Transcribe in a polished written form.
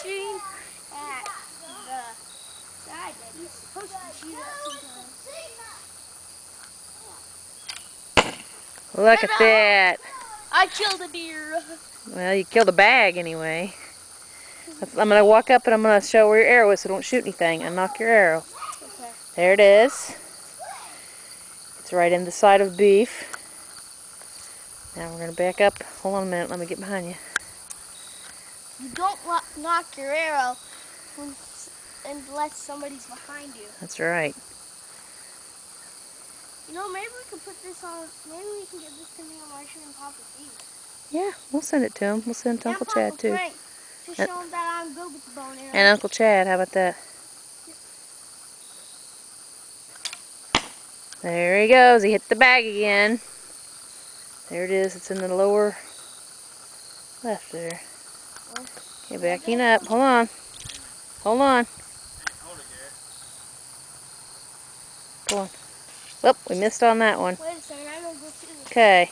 shooting at the side that he's supposed to shoot at sometimes. Look at that. I killed a deer. Well, you killed a bag anyway. I'm going to walk up and I'm going to show where your arrow is, so don't shoot anything and knock your arrow. Okay. There it is. It's right in the side of beef. Now we're going to back up. Hold on a minute. Let me get behind you. You don't knock your arrow unless somebody's behind you. That's right. You know, maybe we could put this on. Maybe we can get this to me on Marsha and Papa Steve. Yeah, we'll send it to him. We'll send it to Uncle Chad too. Frank, to show him that I'm good with the bone arrow. And Uncle Chad, how about that? There he goes. He hit the bag again. There it is. It's in the lower left there. Okay, backing up. Hold on. Hold on. Go on. Whoop, we missed on that one. Wait a second, I'm going to go see this. Okay.